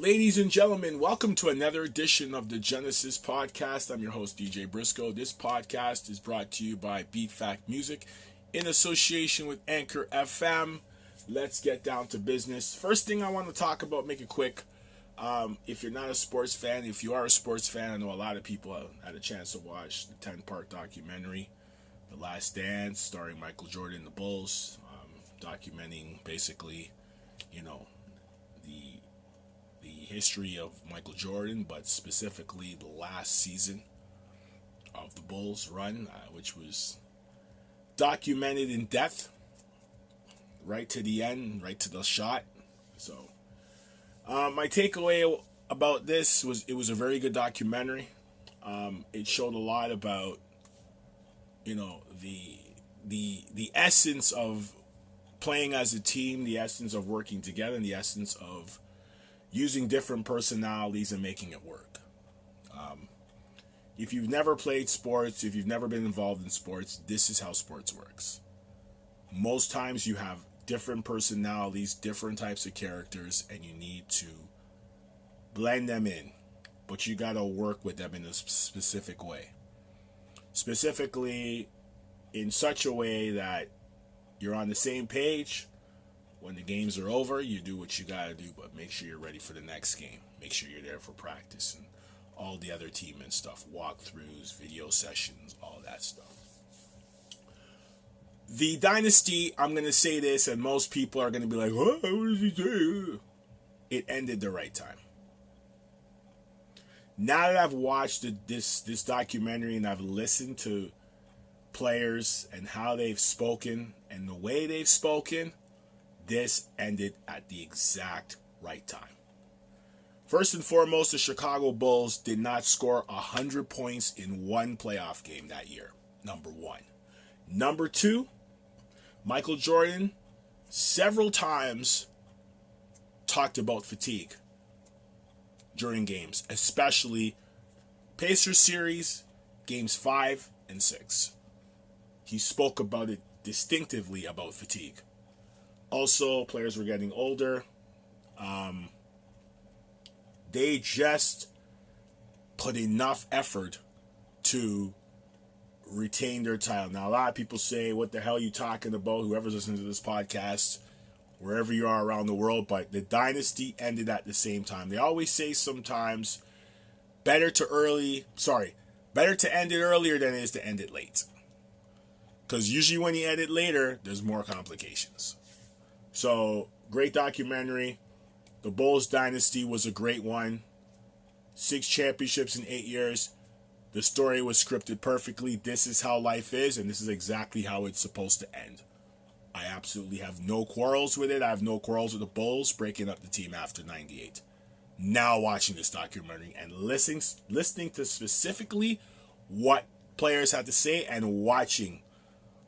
Ladies and gentlemen, welcome to another edition of the Genesis Podcast. I'm your host, DJ Briscoe. This podcast is brought to you by Beat Fact Music in association with Anchor FM. Let's get down to business. First thing I want to talk about, make it quick. If you're not a sports fan, if you are a sports fan, I know a lot of people had a chance to watch the 10-part documentary, The Last Dance, starring Michael Jordan and the Bulls, documenting basically, the history of Michael Jordan, but specifically the last season of the Bulls run, which was documented in depth, right to the end, right to the shot. So, my takeaway about this was it was a very good documentary. It showed a lot about, the essence of playing as a team, the essence of working together, and the essence of using different personalities and making it work. If you've never played sports, if you've never been involved in sports, this is how sports works. Most times you have different personalities, different types of characters, and you need to blend them in. But you got to work with them in a specific way. Specifically, in such a way that you're on the same page. When the games are over, you do what you gotta do, but make sure you're ready for the next game. Make sure you're there for practice and all the other team and stuff, walkthroughs, video sessions, all that stuff. The Dynasty, I'm gonna say this, and most people are gonna be like, "What does he say?" It ended the right time. Now that I've watched this documentary and I've listened to players and how they've spoken and the way they've spoken, this ended at the exact right time. First and foremost, the Chicago Bulls did not score 100 points in one playoff game that year. Number one. Number two, Michael Jordan several times talked about fatigue during games, especially Pacers series, games 5 and 6. He spoke about it distinctively about fatigue. Also, players were getting older. They just put enough effort to retain their title. Now, a lot of people say, what the hell are you talking about? Whoever's listening to this podcast, wherever you are around the world, but the dynasty ended at the same time. They always say sometimes better to end it earlier than it is to end it late. Because usually when you end it later, there's more complications. So, great documentary. The Bulls dynasty was a great one. 6 championships in 8 years. The story was scripted perfectly. This is how life is, and this is exactly how it's supposed to end. I absolutely have no quarrels with it. I have no quarrels with the Bulls breaking up the team after 98. Now watching this documentary and listening to specifically what players had to say and watching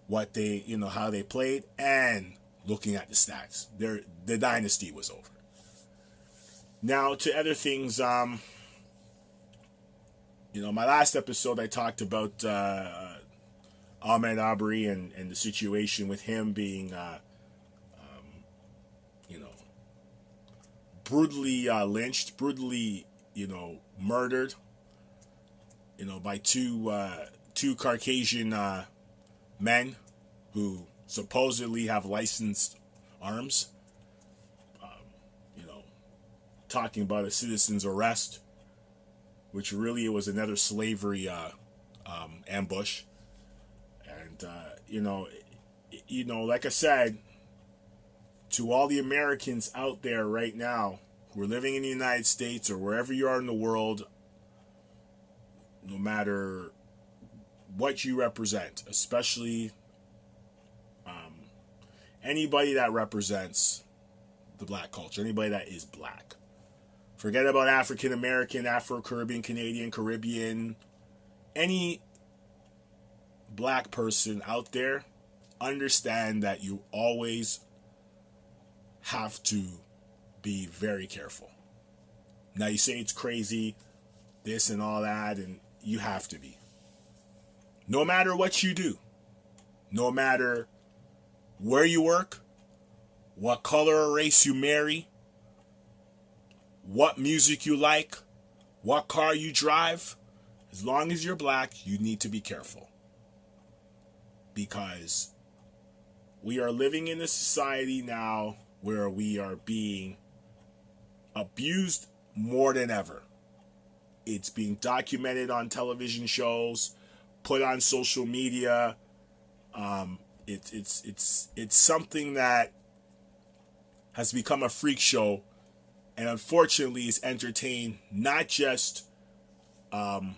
what they, how they played and looking at the stats. The dynasty was over. Now to other things, my last episode I talked about Ahmed Aubrey and the situation with him being, brutally lynched, brutally, murdered, by two Caucasian men who supposedly have licensed arms, talking about a citizen's arrest, which really was another slavery ambush. And, like I said, to all the Americans out there right now who are living in the United States or wherever you are in the world, no matter what you represent, especially anybody that represents the black culture, anybody that is black. Forget about African American, Afro-Caribbean, Canadian, Caribbean, any black person out there, understand that you always have to be very careful. Now you say it's crazy, this and all that, and you have to be. No matter what you do, no matter where you work, what color or race you marry, what music you like, what car you drive, as long as you're black, you need to be careful. Because we are living in a society now where we are being abused more than ever. It's being documented on television shows, put on social media. It's something that has become a freak show, and unfortunately is entertained not just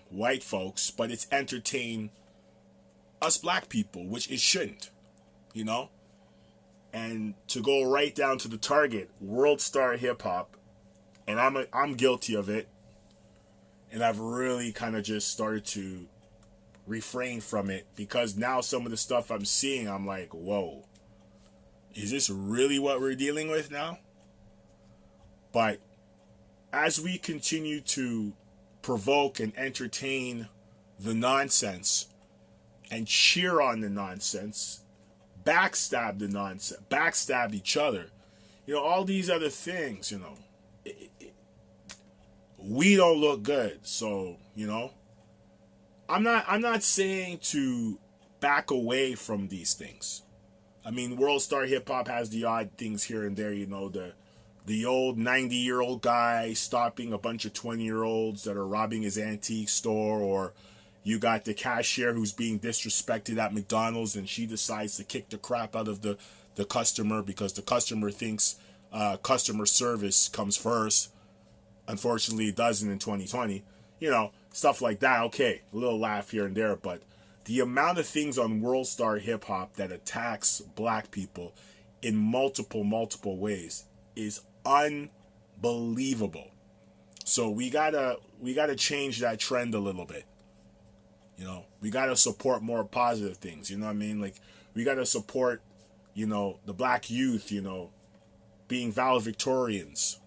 white folks, but it's entertained us black people, which it shouldn't, you know. And to go right down to the target, world star hip hop, and I'm guilty of it, and I've really kind of just started to refrain from it, because now some of the stuff I'm seeing, I'm like, whoa, is this really what we're dealing with now? But as we continue to provoke and entertain the nonsense and cheer on the nonsense, backstab the nonsense, backstab each other, you know, all these other things, you know, we don't look good. So, you know, I'm not saying to back away from these things. I mean, World Star Hip Hop has the odd things here and there, you know, the old 90-year-old guy stopping a bunch of 20-year-olds that are robbing his antique store, or you got the cashier who's being disrespected at McDonald's and she decides to kick the crap out of the customer because the customer thinks customer service comes first. Unfortunately, it doesn't in 2020. You know, stuff like that. Okay, a little laugh here and there, but the amount of things on World Star Hip Hop that attacks black people in multiple ways is unbelievable. So we gotta change that trend a little bit. You know, we gotta support more positive things. You know what I mean? Like, we gotta support, you know, the black youth, you know, being valedictorians.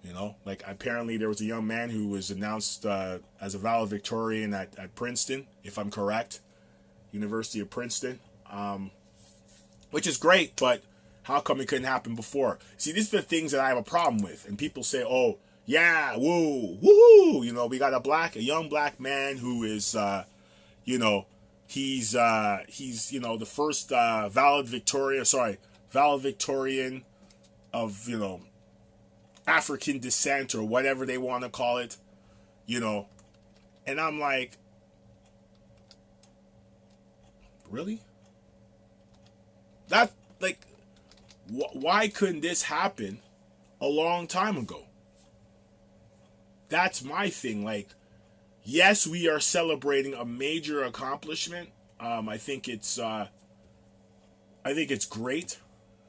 You know, like, apparently there was a young man who was announced as a valedictorian at Princeton, if I'm correct, University of Princeton, which is great, but how come it couldn't happen before? See, these are the things that I have a problem with. And people say, oh, yeah, woo, woo, you know, we got a young black man who is, you know, he's, you know, the first valedictorian of, you know, African descent or whatever they want to call it, you know. And I'm like, really? That, like, why couldn't this happen a long time ago? That's my thing. Like, yes, we are celebrating a major accomplishment. I think it's great.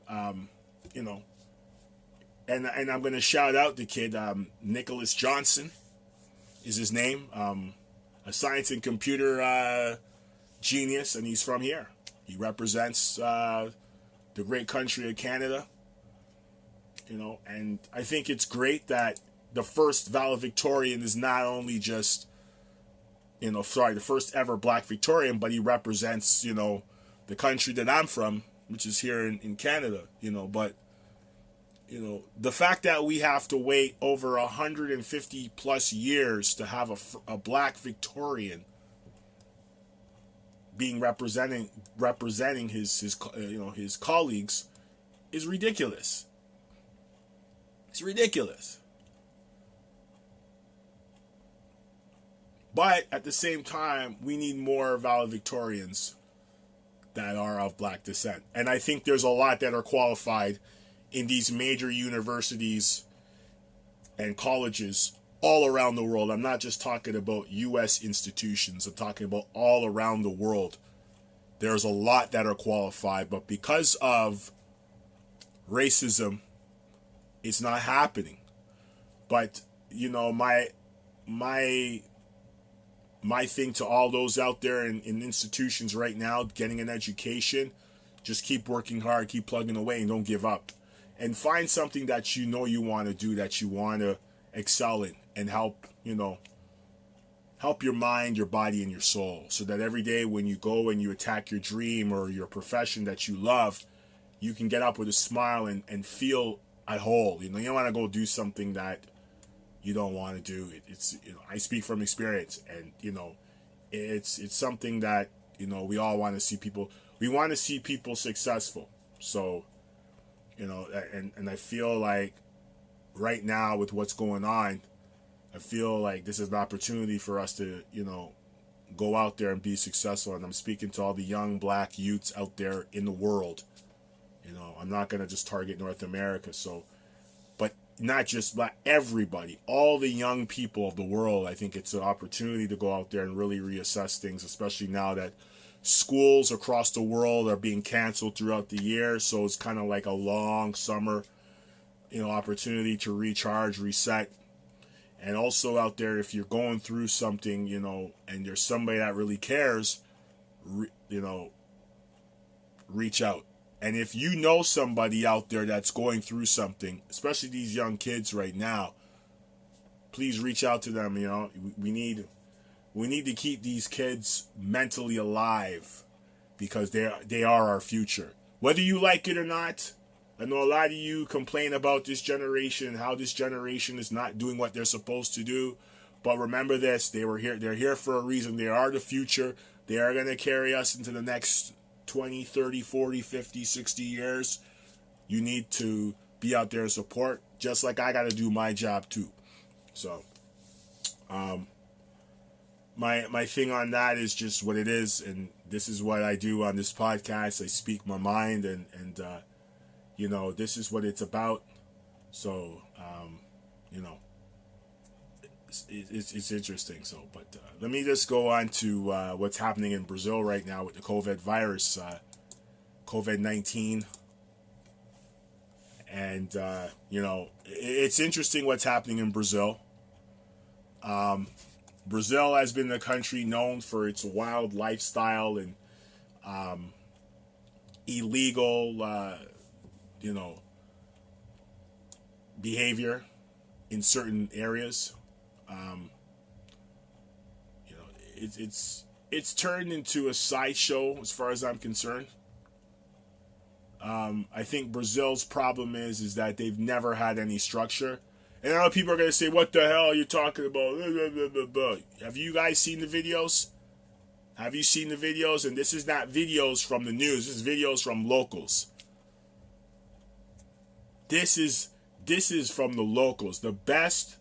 You know, and I'm going to shout out the kid, Nicholas Johnson is his name. A science and computer genius, and he's from here. He represents the great country of Canada, you know, and I think it's great that the first valedictorian is not only just, you know, the first ever black Victorian, but he represents, you know, the country that I'm from, which is here in Canada, you know. But, you know, the fact that we have to wait over 150 plus years to have a black Victorian being representing his you know, his colleagues is ridiculous. It's ridiculous. But at the same time, we need more valedictorians that are of black descent. And I think there's a lot that are qualified in these major universities and colleges all around the world. I'm not just talking about U.S. institutions. I'm talking about all around the world. There's a lot that are qualified, but because of racism, it's not happening. But, you know, my thing to all those out there in institutions right now getting an education, just keep working hard, keep plugging away, and don't give up. And find something that you know you want to do, that you want to excel in, and help, you know, help your mind, your body, and your soul, so that every day when you go and you attack your dream or your profession that you love, you can get up with a smile and feel at whole. You know, you don't want to go do something that you don't want to do. It's I speak from experience, and it's something that we all want to see people. We want to see people successful. So and I feel like right now with what's going on, I feel like this is an opportunity for us to go out there and be successful. And I'm speaking to all the young black youths out there in the world. I'm not going to just target North America. So, but not just black, everybody, all the young people of the world. I think it's an opportunity to go out there and really reassess things, especially now that schools across the world are being canceled throughout the year. So it's kind of like a long summer, opportunity to recharge, reset. And also out there, if you're going through something, and there's somebody that really cares, reach out. And if you know somebody out there that's going through something, especially these young kids right now, please reach out to them. We need to keep these kids mentally alive, because they are our future. Whether you like it or not, I know a lot of you complain about this generation, how this generation is not doing what they're supposed to do. But remember this, they're here for a reason. They are the future. They are going to carry us into the next 20, 30, 40, 50, 60 years. You need to be out there and support, just like I got to do my job too. So, my thing on that is just what it is, and this is what I do on this podcast. I speak my mind, and this is what it's about. So, it's interesting. So, but let me just go on to what's happening in Brazil right now with the COVID virus, COVID-19. And, it's interesting what's happening in Brazil. Brazil has been a country known for its wild lifestyle and illegal, behavior in certain areas. It's turned into a sideshow as far as I'm concerned. I think Brazil's problem is that they've never had any structure. And I know people are going to say, what the hell are you talking about? Have you guys seen the videos? Have you seen the videos? And this is not videos from the news. This is videos from locals. This is from the locals. The best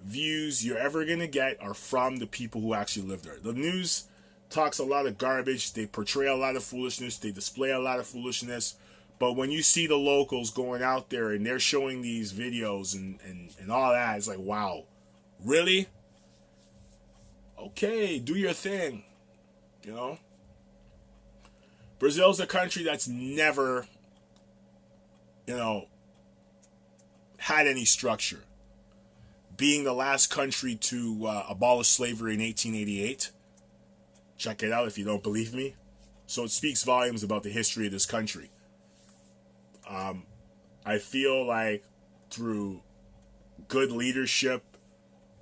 views you're ever going to get are from the people who actually live there. The news talks a lot of garbage. They portray a lot of foolishness. They display a lot of foolishness. But when you see the locals going out there and they're showing these videos and all that, it's like, wow, really? Okay, do your thing. Brazil's a country that's never, had any structure. Being the last country to abolish slavery in 1888. Check it out if you don't believe me. So it speaks volumes about the history of this country. I feel like through good leadership,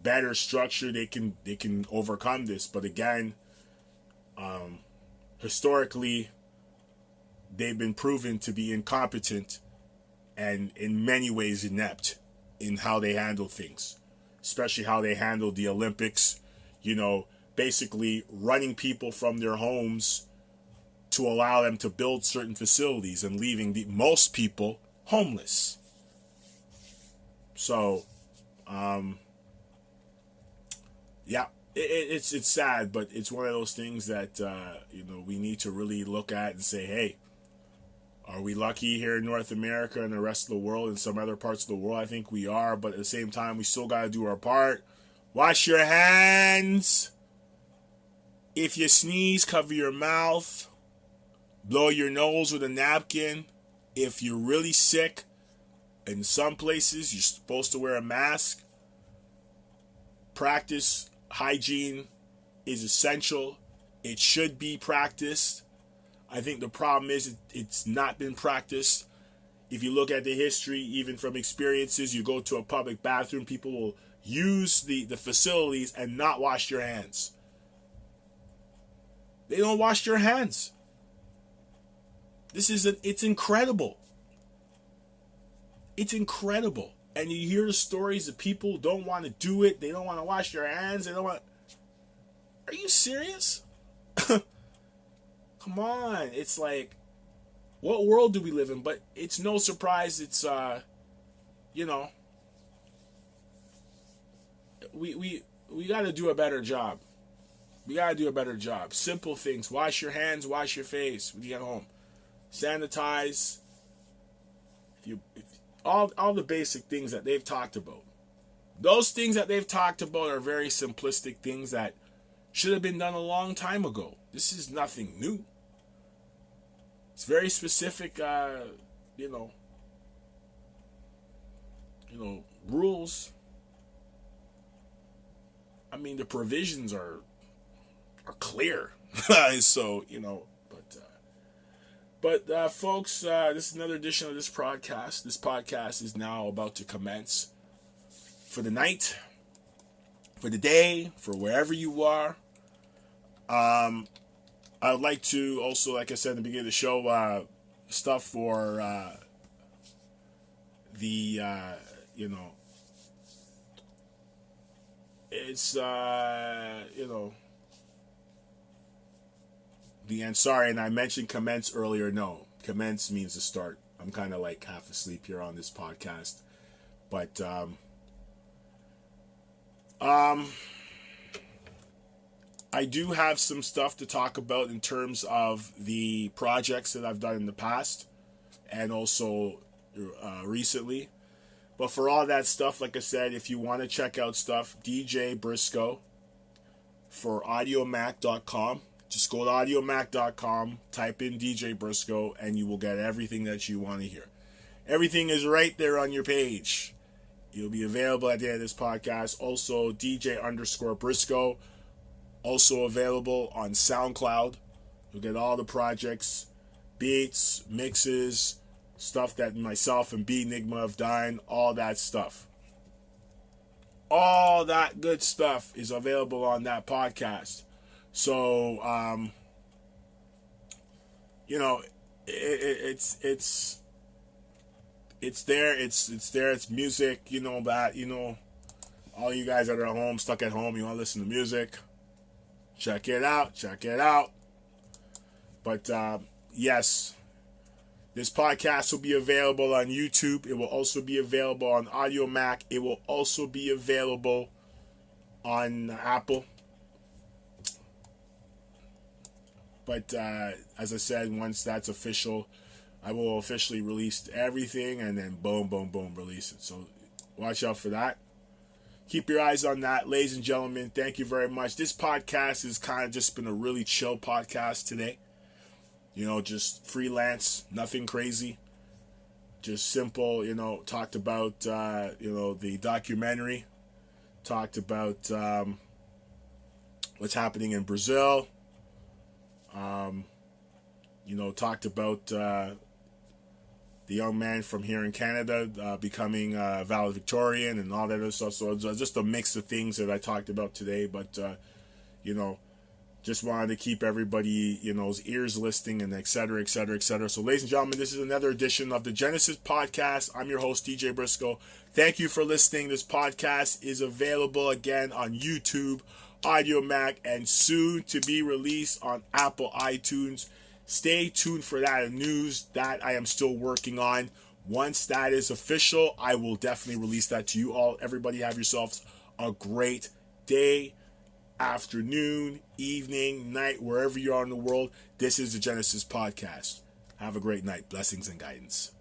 better structure, they can overcome this. But again, historically, they've been proven to be incompetent and in many ways inept in how they handle things, especially how they handled the Olympics. Basically running people from their homes to allow them to build certain facilities and leaving most people homeless. So, it's sad, but it's one of those things that we need to really look at and say, hey, are we lucky here in North America and the rest of the world and some other parts of the world? I think we are, but at the same time, we still got to do our part. Wash your hands. If you sneeze, cover your mouth. Blow your nose with a napkin. If you're really sick, in some places, you're supposed to wear a mask. Practice hygiene is essential. It should be practiced. I think the problem is it's not been practiced. If you look at the history, even from experiences, you go to a public bathroom, people will use the facilities and not wash your hands. They don't wash their hands. It's incredible. It's incredible. And you hear the stories of people don't want to do it. They don't want to wash their hands. They don't want. Are you serious? Come on. It's like, what world do we live in? But it's no surprise. It's we got to do a better job. We got to do a better job. Simple things. Wash your hands. Wash your face when you get home. Sanitize. All the basic things that they've talked about. Those things that they've talked about are very simplistic things that should have been done a long time ago. This is nothing new. It's very specific, rules. I mean, the provisions are clear. So, But folks, this is another edition of this podcast. This podcast is now about to commence for the night, for the day, for wherever you are. I would like to also, like I said in the beginning of the show, stuff for it's the end. Sorry, and I mentioned commence earlier. No, commence means to start. I'm kind of like half asleep here on this podcast, but I do have some stuff to talk about in terms of the projects that I've done in the past and also recently. But for all that stuff, like I said, if you want to check out stuff, DJ Briscoe for audiomac.com. Just go to audiomac.com, type in DJ Briscoe, and you will get everything that you want to hear. Everything is right there on your page. It'll be available at the end of this podcast. Also, DJ_Briscoe, also available on SoundCloud. You'll get all the projects, beats, mixes, stuff that myself and B Enigma have done, all that stuff. All that good stuff is available on that podcast. So, it's there. It's there. It's music. All you guys that are at home, stuck at home, you want to listen to music. Check it out. But yes, this podcast will be available on YouTube. It will also be available on AudioMac. It will also be available on Apple. But as I said, once that's official, I will officially release everything and then boom, release it. So watch out for that. Keep your eyes on that. Ladies and gentlemen, thank you very much. This podcast has kind of just been a really chill podcast today. Just freelance, nothing crazy. Just simple, talked about, the documentary. Talked about what's happening in Brazil. Talked about the young man from here in Canada becoming valedictorian and all that other stuff. So it's just a mix of things that I talked about today. But, just wanted to keep everybody, ears listening and et cetera, et cetera, et cetera. So, ladies and gentlemen, this is another edition of the Genesis Podcast. I'm your host, DJ Briscoe. Thank you for listening. This podcast is available again on YouTube, AudioMac, and soon to be released on Apple iTunes. Stay tuned for that news that I am still working on. Once that is official, I will definitely release that to you all. Everybody have yourselves a great day, afternoon, evening, night, wherever you are in the world. This is the Genesis Podcast. Have a great night. Blessings and guidance.